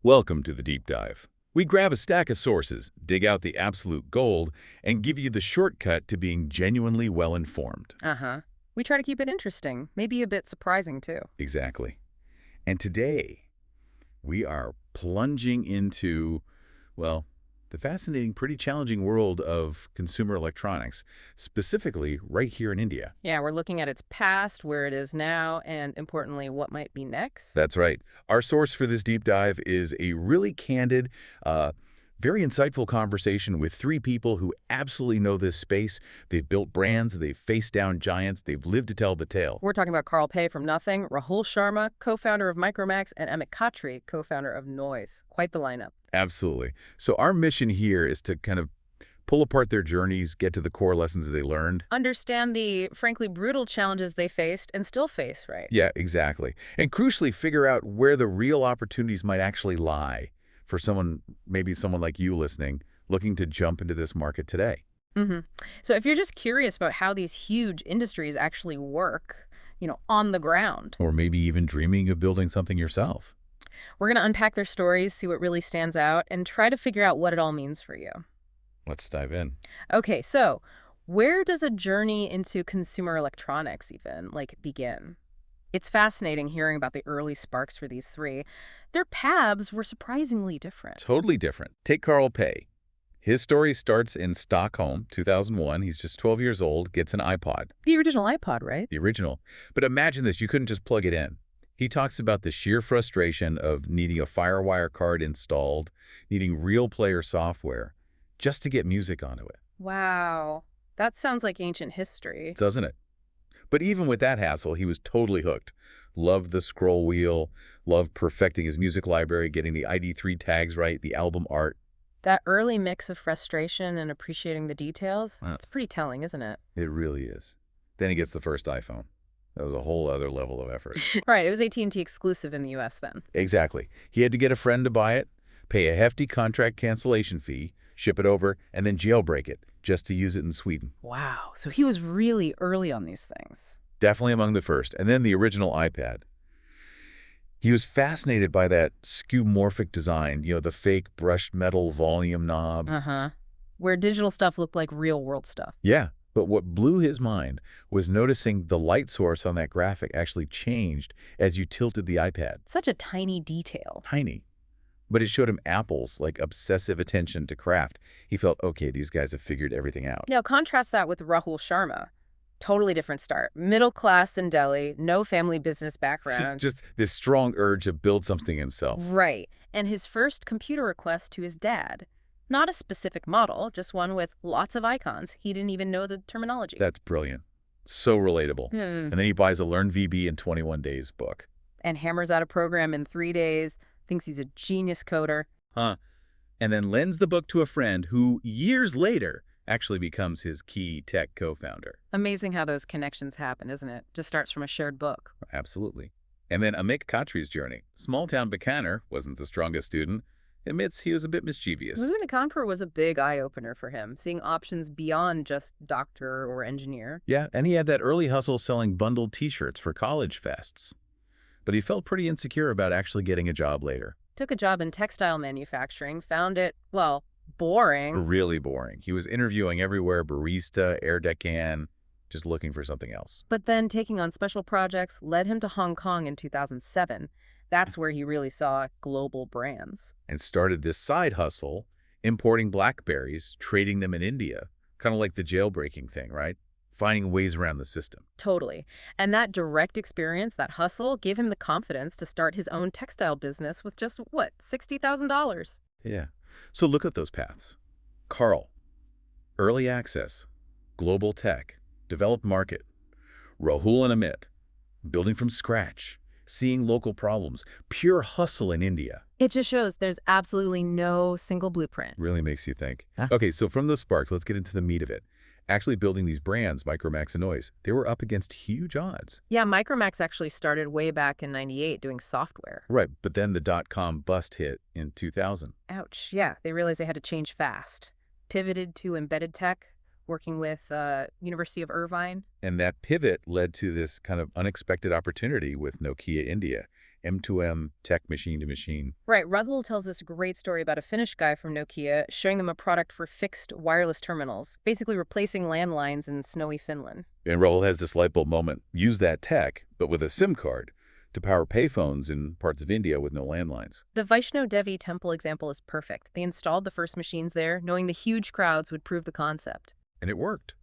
Welcome to the Deep Dive. We grab a stack of sources, dig out the absolute gold, and give you the shortcut to being genuinely well-informed. Uh-huh. We try to keep it interesting, maybe a bit surprising too. Exactly. And today, we are plunging into, well, the fascinating, pretty challenging world of consumer electronics, specifically right here in India. Yeah, we're looking at its past, where it is now, and importantly, what might be next. That's right. Our source for this deep dive is a really candid, very insightful conversation with three people who absolutely know this space. They've built brands, they've faced down giants, they've lived to tell the tale. We're talking about Carl Pei from Nothing, Rahul Sharma, co-founder of Micromax, and Amit Khatri, co-founder of Noise. Quite the lineup. Absolutely. So our mission here is to kind of pull apart their journeys, get to the core lessons they learned. Understand the, frankly, brutal challenges they faced and still face, right? Yeah, exactly. And crucially, figure out where the real opportunities might actually lie for someone, maybe someone like you listening, looking to jump into this market today. Mm-hmm. So if you're just curious about how these huge industries actually work, on the ground, Or maybe even dreaming of building something yourself. we're going to unpack their stories, see what really stands out, and try to figure out what it all means for you. Let's dive in. Okay, so where does a journey into consumer electronics even, begin? It's fascinating hearing about the early sparks for these three. Their paths were surprisingly different. Totally different. Take Carl Pei. His story starts in Stockholm, 2001. He's just 12 years old, gets an iPod, The original iPod, right? the original. But imagine this, you couldn't just plug it in. He talks about the sheer frustration of needing a FireWire card installed, needing real player software, just to get music onto it, Wow. That sounds like ancient history. doesn't it? But even with that hassle, he was totally hooked. Loved the scroll wheel, loved perfecting his music library, getting the ID3 tags right, the album art. That early mix of frustration and appreciating the details, Wow. it's pretty telling, isn't it? It really is. Then he gets the first iPhone. That was a whole other level of effort. Right, it was AT&T exclusive in the US then. Exactly. He had to get a friend to buy it, pay a hefty contract cancellation fee, ship it over, and then jailbreak it just to use it in Sweden. Wow, so he was really early on these things. Definitely among the first. And then the original iPad. He was fascinated by that skeuomorphic design, the fake brushed metal volume knob. Uh-huh. Where digital stuff looked like real-world stuff. Yeah, but what blew his mind was noticing the light source on that graphic actually changed as you tilted the iPad. Such a tiny detail. Tiny. But it showed him Apple's, obsessive attention to craft. He felt, okay, these guys have figured everything out. Now, contrast that with Rahul Sharma. Totally different start. Middle class in Delhi, no family business background. Just this strong urge to build something himself. Right. And his first computer request to his dad. Not a specific model, just one with lots of icons. He didn't even know the terminology. That's brilliant. So relatable. And then he buys a Learn VB in 21 Days book. And hammers out a program in 3 days, thinks he's a genius coder. And then lends the book to a friend who, years later, actually becomes his key tech co-founder. Amazing how those connections happen, isn't it? Just starts from a shared book. Absolutely. And then Amit Khatri's journey. Small-town Bikaner wasn't the strongest student. Admits he was a bit mischievous. Moving to Kanpur was a big eye-opener for him, seeing options beyond just doctor or engineer. Yeah, and he had that early hustle selling bundled T-shirts for college fests. But he felt pretty insecure about actually getting a job later. Took a job in textile manufacturing, found it, boring. Really boring. He was interviewing everywhere, barista, air deckhand, just looking for something else. But then taking on special projects led him to Hong Kong in 2007. That's where he really saw global brands. And started this side hustle, importing Blackberries, trading them in India. Kind of like the jailbreaking thing, right? Finding ways around the system. Totally. And that direct experience, that hustle, gave him the confidence to start his own textile business with just, $60,000. Yeah. So look at those paths. Carl, early access, global tech, developed market. Rahul and Amit, building from scratch, seeing local problems, pure hustle in India. It just shows there's absolutely no single blueprint. Really makes you think. Huh? Okay, so from those sparks, let's get into the meat of it. Actually building these brands, Micromax and Noise, they were up against huge odds. Yeah, Micromax actually started way back in '98 doing software. Right, but then the dot-com bust hit in 2000. Ouch. Yeah, they realized they had to change fast. Pivoted to embedded tech, working with University of Irvine. And that pivot led to this kind of unexpected opportunity with Nokia India. M2M, tech machine to machine. Right, Rahul tells this great story about a Finnish guy from Nokia showing them a product for fixed wireless terminals, basically replacing landlines in snowy Finland. And Rahul has this light bulb moment. Use that tech, but with a SIM card, to power payphones in parts of India with no landlines. The Vaishno Devi temple example is perfect. They installed the first machines there, knowing the huge crowds would prove the concept. And it worked.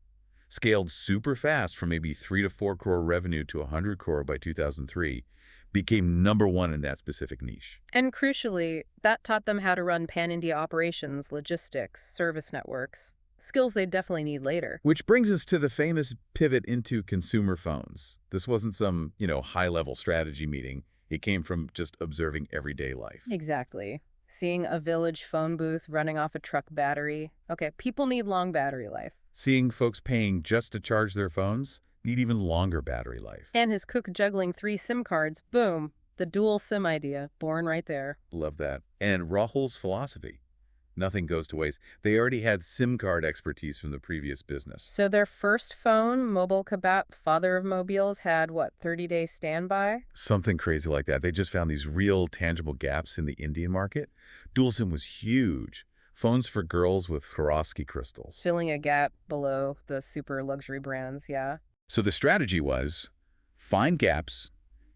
Scaled super fast from maybe 3 to 4 crore revenue to 100 crore by 2003. Became #1 in that specific niche. And crucially, that taught them how to run pan-India operations, logistics, service networks, skills they definitely need later. Which brings us to the famous pivot into consumer phones. This wasn't some, high-level strategy meeting. It came from just observing everyday life. Exactly. Seeing a village phone booth running off a truck battery. Okay, people need long battery life. Seeing folks paying just to charge their phones need even longer battery life. And his cook juggling 3 SIM cards. Boom. The dual SIM idea, born right there. Love that. And Rahul's philosophy. Nothing goes to waste. They already had SIM card expertise from the previous business. So their first phone, Mobile Kabat, father of mobiles, had, 30-day standby? Something crazy like that. They just found these real tangible gaps in the Indian market. Dual SIM was huge. Phones for girls with Swarovski crystals. Filling a gap below the super luxury brands, yeah. So the strategy was find gaps,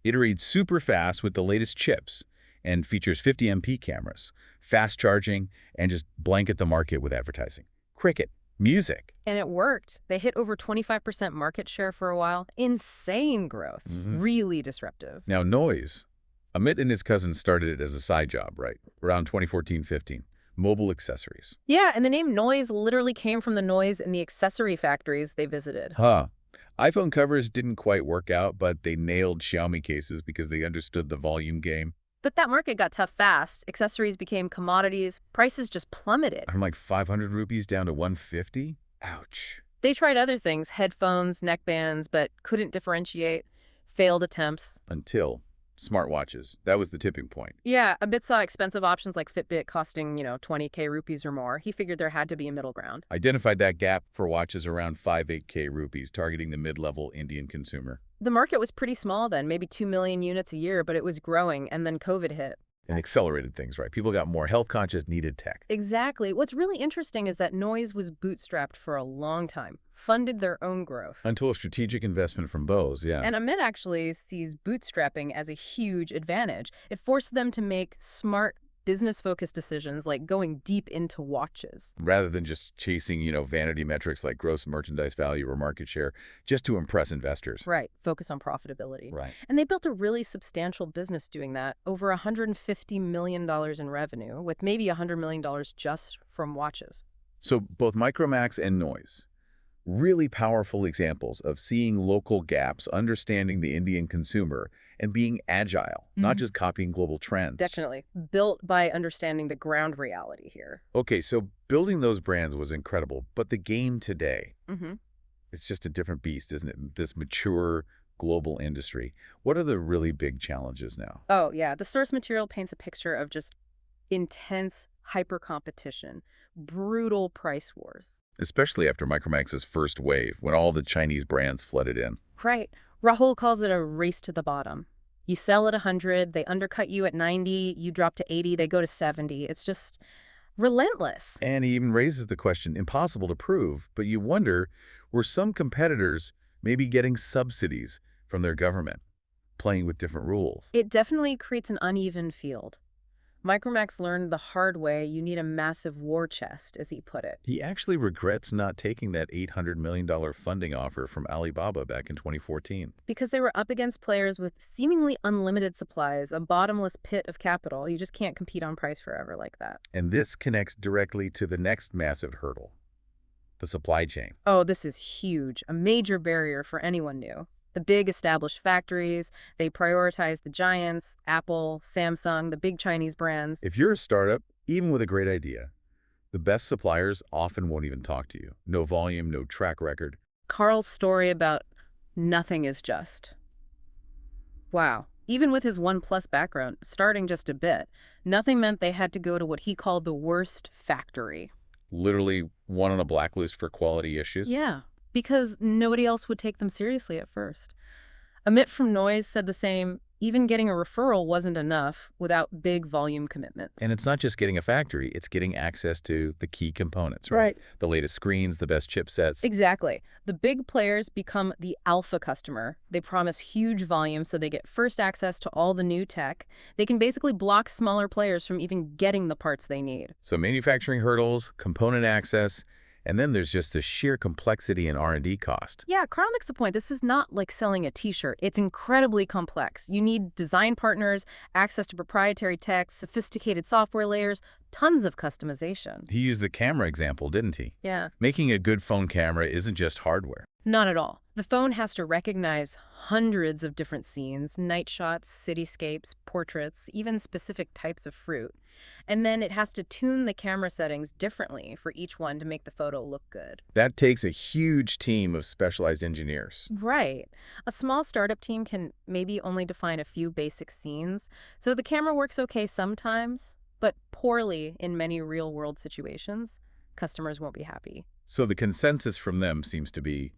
iterate super fast with the latest chips, and features 50 MP cameras, fast charging, and just blanket the market with advertising. Cricket, music. And it worked. They hit over 25% market share for a while. Insane growth. Really disruptive. Now noise. Amit and his cousin started it as a side job, right? Around 2014-15. Mobile accessories. Yeah, and the name Noise literally came from the noise in the accessory factories they visited. iPhone covers didn't quite work out, but they nailed Xiaomi cases because they understood the volume game. But that market got tough fast. Accessories became commodities. Prices just plummeted. From like 500 rupees down to 150? Ouch. They tried other things, headphones, neckbands, but couldn't differentiate. Failed attempts. Until smartwatches. That was the tipping point. Yeah, Abit saw expensive options like Fitbit costing, 20K rupees or more. He figured there had to be a middle ground. Identified that gap for watches around 5-8K rupees, targeting the mid-level Indian consumer. The market was pretty small then, maybe 2 million units a year, but it was growing, and then COVID hit. And accelerated things, right? People got more health-conscious, needed tech. Exactly. What's really interesting is that Noise was bootstrapped for a long time, funded their own growth. Until a strategic investment from Bose, yeah. And Amit actually sees bootstrapping as a huge advantage. It forced them to make smart, business-focused decisions like going deep into watches. Rather than just chasing, vanity metrics like gross merchandise value or market share, just to impress investors. Right. Focus on profitability. Right. And they built a really substantial business doing that, over $150 million in revenue, with maybe $100 million just from watches. So both Micromax and Noise, really powerful examples of seeing local gaps, understanding the Indian consumer, and being agile, not just copying global trends. Definitely. Built by understanding the ground reality here. Okay, so building those brands was incredible, but the game today, it's just a different beast, isn't it? This mature global industry. What are the really big challenges now? Oh, yeah. The source material paints a picture of just intense hyper-competition, brutal price wars. Especially after Micromax's first wave, when all the Chinese brands flooded in. Right. Rahul calls it a race to the bottom. You sell at 100, they undercut you at 90, you drop to 80, they go to 70. It's just relentless. And he even raises the question, impossible to prove, but you wonder, were some competitors maybe getting subsidies from their government, playing with different rules? It definitely creates an uneven field. Micromax learned the hard way you need a massive war chest, as he put it. He actually regrets not taking that $800 million funding offer from Alibaba back in 2014. Because they were up against players with seemingly unlimited supplies, a bottomless pit of capital. You just can't compete on price forever like that. And this connects directly to the next massive hurdle, the supply chain. Oh, this is huge, a major barrier for anyone new. The big established factories, they prioritize the giants, Apple, Samsung, the big Chinese brands. If you're a startup, even with a great idea, the best suppliers often won't even talk to you. No volume, no track record. Carl's story about nothing is just. Wow. Even with his OnePlus background, starting just a bit, nothing meant they had to go to what he called the worst factory. Literally one on a blacklist for quality issues? Yeah. Because nobody else would take them seriously at first. Amit from Noise said the same. Even getting a referral wasn't enough without big volume commitments. And it's not just getting a factory, it's getting access to the key components, right? Right. The latest screens, the best chipsets. Exactly. The big players become the alpha customer. They promise huge volume so they get first access to all the new tech. They can basically block smaller players from even getting the parts they need. So manufacturing hurdles, component access, and then there's just the sheer complexity and R&D cost. Yeah, Carl makes a point. This is not like selling a t-shirt. It's incredibly complex. You need design partners, access to proprietary tech, sophisticated software layers, tons of customization. He used the camera example, didn't he? Yeah. Making a good phone camera isn't just hardware. Not at all. The phone has to recognize hundreds of different scenes, night shots, cityscapes, portraits, even specific types of fruit. And then it has to tune the camera settings differently for each one to make the photo look good. That takes a huge team of specialized engineers. Right. A small startup team can maybe only define a few basic scenes, so the camera works okay sometimes, but poorly in many real-world situations. Customers won't be happy. So the consensus from them seems to be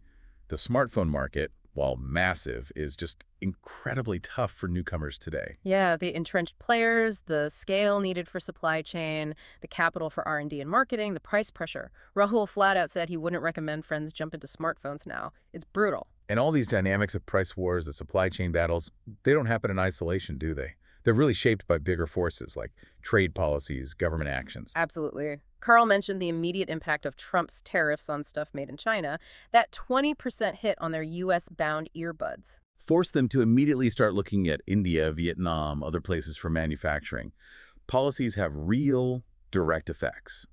the smartphone market, while massive, is just incredibly tough for newcomers today. Yeah, the entrenched players, the scale needed for supply chain, the capital for R&D and marketing, the price pressure. Rahul flat out said he wouldn't recommend friends jump into smartphones now. It's brutal. And all these dynamics of price wars, the supply chain battles, they don't happen in isolation, do they? They're really shaped by bigger forces like trade policies, government actions. Absolutely. Carl mentioned the immediate impact of Trump's tariffs on stuff made in China, that 20% hit on their U.S.-bound earbuds. Force them to immediately start looking at India, Vietnam, other places for manufacturing. Policies have real, direct effects.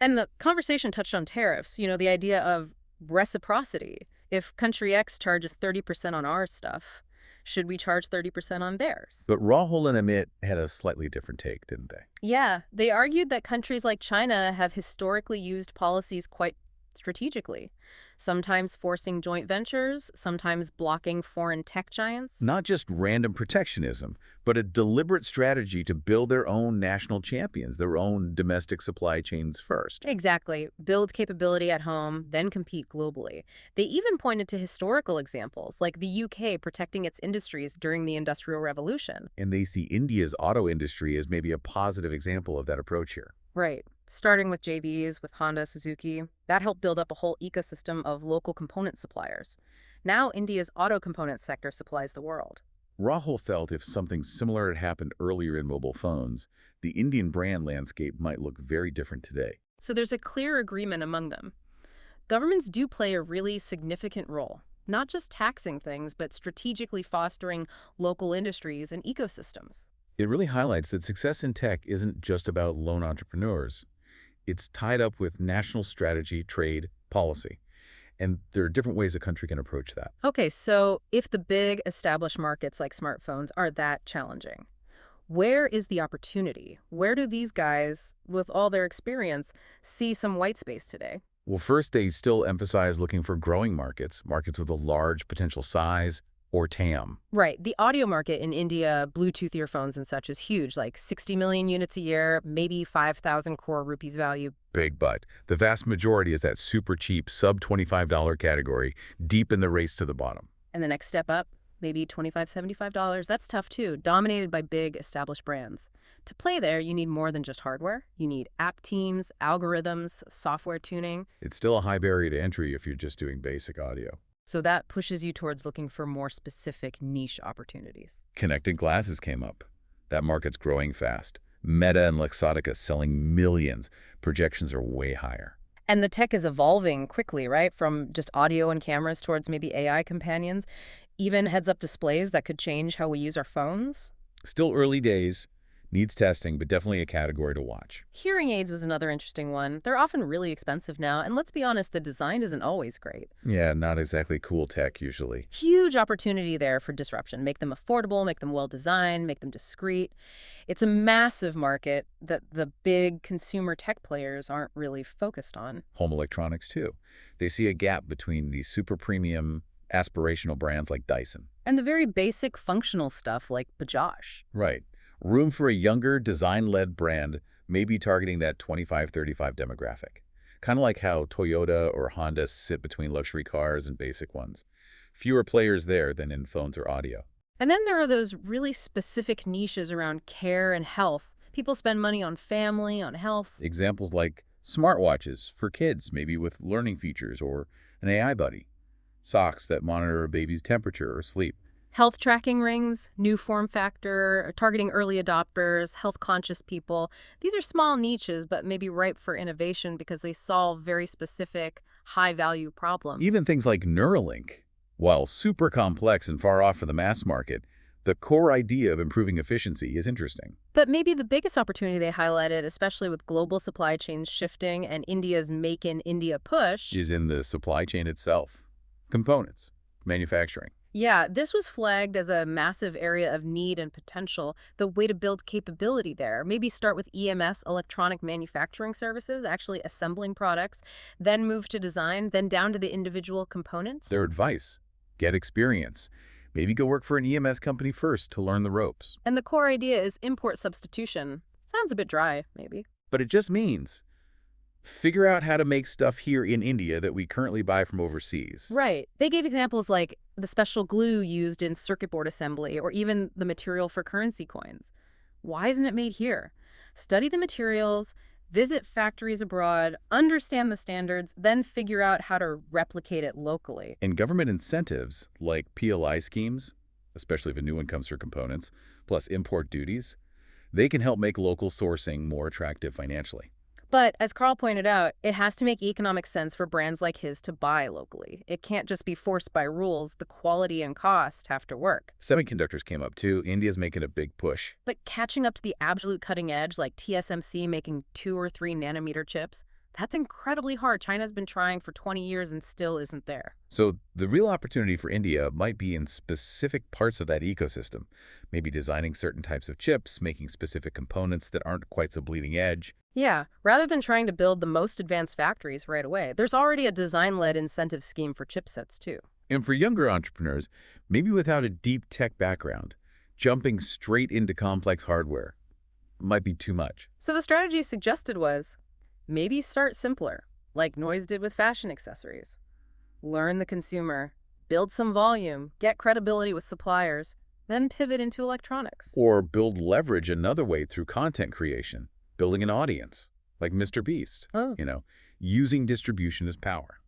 And the conversation touched on tariffs, the idea of reciprocity. If country X charges 30% on our stuff, should we charge 30% on theirs? But Rahul and Amit had a slightly different take, didn't they? Yeah, they argued that countries like China have historically used policies quite strategically, sometimes forcing joint ventures, sometimes blocking foreign tech giants. Not just random protectionism, but a deliberate strategy to build their own national champions, their own domestic supply chains first. Exactly. Build capability at home, then compete globally. They even pointed to historical examples, like the UK protecting its industries during the Industrial Revolution. And they see India's auto industry as maybe a positive example of that approach here. Right. Starting with JVs with Honda, Suzuki, that helped build up a whole ecosystem of local component suppliers. Now India's auto component sector supplies the world. Rahul felt if something similar had happened earlier in mobile phones, the Indian brand landscape might look very different today. So there's a clear agreement among them. Governments do play a really significant role, not just taxing things, but strategically fostering local industries and ecosystems. It really highlights that success in tech isn't just about lone entrepreneurs. It's tied up with national strategy, trade, policy. And there are different ways a country can approach that. Okay, so if the big established markets like smartphones are that challenging, where is the opportunity? Where do these guys, with all their experience, see some white space today? Well, first, they still emphasize looking for growing markets, markets with a large potential size, or TAM. Right. The audio market in India, Bluetooth earphones and such, is huge, like 60 million units a year, maybe 5,000 crore rupees value. Big but. The vast majority is that super cheap, sub-$25 category, deep in the race to the bottom. And the next step up, maybe $25, $75. That's tough too, dominated by big established brands. To play there, you need more than just hardware. You need app teams, algorithms, software tuning. It's still a high barrier to entry if you're just doing basic audio. So that pushes you towards looking for more specific niche opportunities. Connected glasses came up. That market's growing fast. Meta and Luxottica selling millions. Projections are way higher. And the tech is evolving quickly, right? From just audio and cameras towards maybe AI companions, even heads-up displays that could change how we use our phones. Still early days. Needs testing, but definitely a category to watch. Hearing aids was another interesting one. They're often really expensive now, and let's be honest, the design isn't always great. Yeah, not exactly cool tech usually. Huge opportunity there for disruption. Make them affordable, make them well-designed, make them discreet. It's a massive market that the big consumer tech players aren't really focused on. Home electronics, too. They see a gap between these super premium, aspirational brands like Dyson. And the very basic functional stuff like Bajaj. Right. Room for a younger, design-led brand, maybe targeting that 25-35 demographic. Kind of like how Toyota or Honda sit between luxury cars and basic ones. Fewer players there than in phones or audio. And then there are those really specific niches around care and health. People spend money on family, on health. Examples like smartwatches for kids, maybe with learning features, or an AI buddy. Socks that monitor a baby's temperature or sleep. Health tracking rings, new form factor, targeting early adopters, health-conscious people. These are small niches, but maybe ripe for innovation because they solve very specific, high-value problems. Even things like Neuralink, while super complex and far off for the mass market, the core idea of improving efficiency is interesting. But maybe the biggest opportunity they highlighted, especially with global supply chains shifting and India's Make in India push, Is in the supply chain itself. Components, manufacturing. yeah, this was flagged as a massive area of need and potential, the way to build capability there. Maybe start with EMS, electronic manufacturing services, actually assembling products, then move to design, then down to the individual components. Their advice, get experience. Maybe go work for an EMS company first to learn the ropes. And the core idea is import substitution. Sounds a bit dry, maybe. But it just means figure out how to make stuff here in India that we currently buy from overseas. Right. They gave examples like the special glue used in circuit board assembly or even the material for currency coins. Why isn't it made here? Study the materials, visit factories abroad, understand the standards, then figure out how to replicate it locally. And government incentives like PLI schemes, especially if a new one comes for components, plus import duties, they can help make local sourcing more attractive financially. But as Carl pointed out, it has to make economic sense for brands like his to buy locally. It can't just be forced by rules. The quality and cost have to work. Semiconductors came up too. India's making a big push. But catching up to the absolute cutting edge, like TSMC making 2 or 3 nanometer chips, that's incredibly hard. China's been trying for 20 years and still isn't there. So the real opportunity for India might be in specific parts of that ecosystem, maybe designing certain types of chips, making specific components that aren't quite so bleeding edge. Yeah, rather than trying to build the most advanced factories right away, there's already a design-led incentive scheme for chipsets too. And for younger entrepreneurs, maybe without a deep tech background, jumping straight into complex hardware might be too much. So the strategy suggested was, maybe start simpler, like Noise did with fashion accessories. Learn the consumer, build some volume, get credibility with suppliers, then pivot into electronics. Or build leverage another way through content creation, building an audience, like Mr. Beast, Oh. Using distribution as power.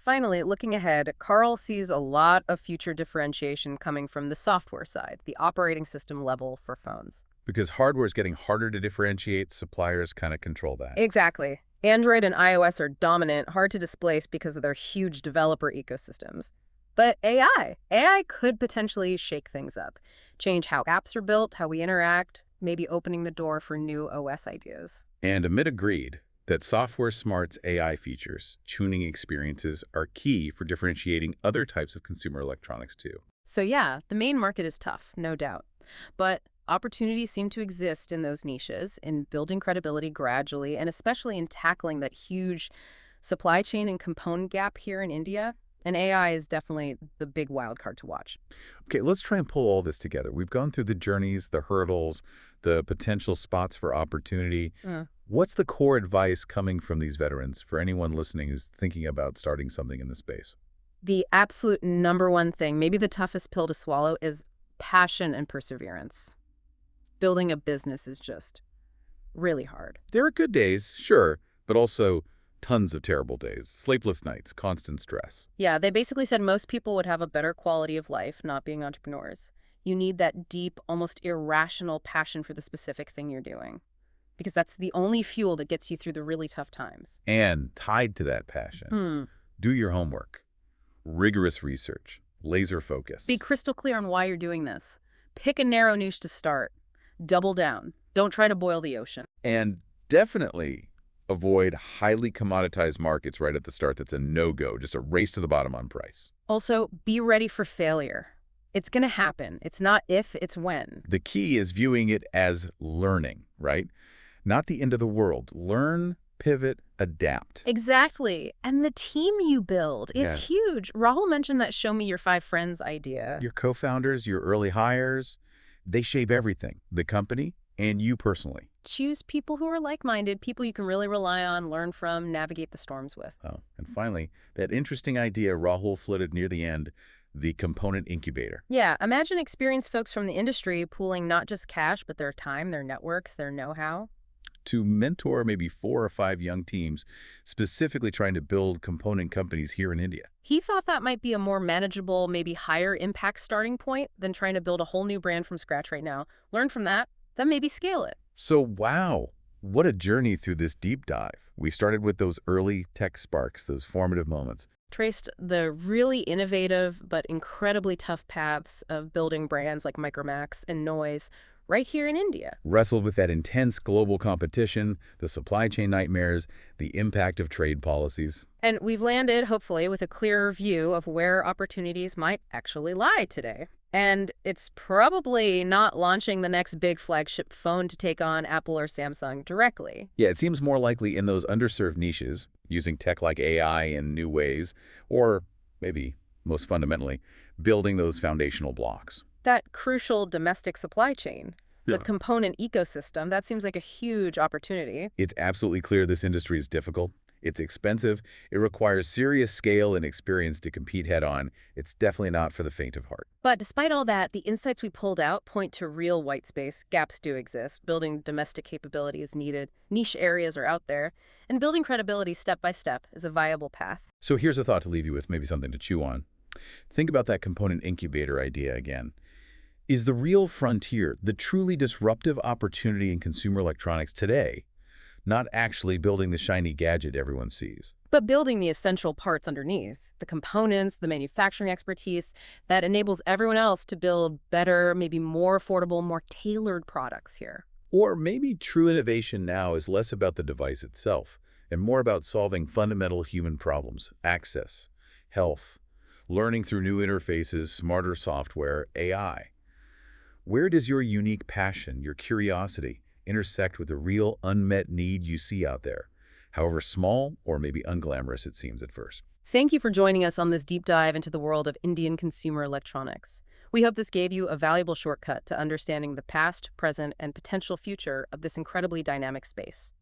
Finally, looking ahead, Carl sees a lot of future differentiation coming from the software side, the operating system level for phones. Because hardware is getting harder to differentiate, suppliers kind of control that. Exactly. Android and iOS are dominant, hard to displace because of their huge developer ecosystems. But AI could potentially shake things up, change how apps are built, how we interact, maybe opening the door for new OS ideas. And Amit agreed that Software Smart's AI features, tuning experiences, are key for differentiating other types of consumer electronics too. So yeah, the main market is tough, no doubt. But opportunities seem to exist in those niches, in building credibility gradually, and especially in tackling that huge supply chain and component gap here in India. And AI is definitely the big wild card to watch. Okay, let's try and pull all this together. We've gone through the journeys, the hurdles, the potential spots for opportunity. What's the core advice coming from these veterans for anyone listening who's thinking about starting something in this space? The absolute number one thing, maybe the toughest pill to swallow, is passion and perseverance. Building a business is just really hard. There are good days, sure, but also tons of terrible days, sleepless nights, constant stress. Yeah, they basically said most people would have a better quality of life not being entrepreneurs. You need that deep, almost irrational passion for the specific thing you're doing, because that's the only fuel that gets you through the really tough times. And tied to that passion, do your homework, rigorous research, laser focus. Be crystal clear on why you're doing this. Pick a narrow niche to start. Double down. Don't try to boil the ocean. And definitely avoid highly commoditized markets right at the start. That's a no-go, just a race to the bottom on price. Also, be ready for failure. It's going to happen. It's not if, it's when. The key is viewing it as learning, right? Not the end of the world. Learn, pivot, adapt. Exactly. And the team you build, it's huge. Rahul mentioned that show me your 5 friends idea. Your co-founders, your early hires, they shape everything, the company and you personally. Choose people who are like-minded, people you can really rely on, learn from, navigate the storms with. Oh, and finally, that interesting idea Rahul floated near the end, the component incubator. Yeah, imagine experienced folks from the industry pooling not just cash, but their time, their networks, their know-how. To mentor maybe 4 or 5 young teams specifically trying to build component companies here in India. He thought that might be a more manageable, maybe higher impact starting point than trying to build a whole new brand from scratch right now. Learn from that, then maybe scale it. So, wow, what a journey through this deep dive. We started with those early tech sparks, those formative moments. Traced the really innovative but incredibly tough paths of building brands like Micromax and Noise right here in India. Wrestled with that intense global competition, the supply chain nightmares, the impact of trade policies. And we've landed, hopefully, with a clearer view of where opportunities might actually lie today. And it's probably not launching the next big flagship phone to take on Apple or Samsung directly. Yeah, it seems more likely in those underserved niches, using tech like AI in new ways, or maybe, most fundamentally, building those foundational blocks. That crucial domestic supply chain, Yeah. the component ecosystem, that seems like a huge opportunity. It's absolutely clear this industry is difficult. It's expensive. It requires serious scale and experience to compete head-on. It's definitely not for the faint of heart. But despite all that, the insights we pulled out point to real white space. Gaps do exist. Building domestic capability is needed. Niche areas are out there. And building credibility step by step is a viable path. So here's a thought to leave you with, maybe something to chew on. Think about that component incubator idea again. Is the real frontier, the truly disruptive opportunity in consumer electronics today, not actually building the shiny gadget everyone sees? But building the essential parts underneath, the components, the manufacturing expertise that enables everyone else to build better, maybe more affordable, more tailored products here. Or maybe true innovation now is less about the device itself and more about solving fundamental human problems: access, health, learning through new interfaces, smarter software, AI. Where does your unique passion, your curiosity, intersect with the real unmet need you see out there, however small or maybe unglamorous it seems at first? Thank you for joining us on this deep dive into the world of Indian consumer electronics. We hope this gave you a valuable shortcut to understanding the past, present, and potential future of this incredibly dynamic space.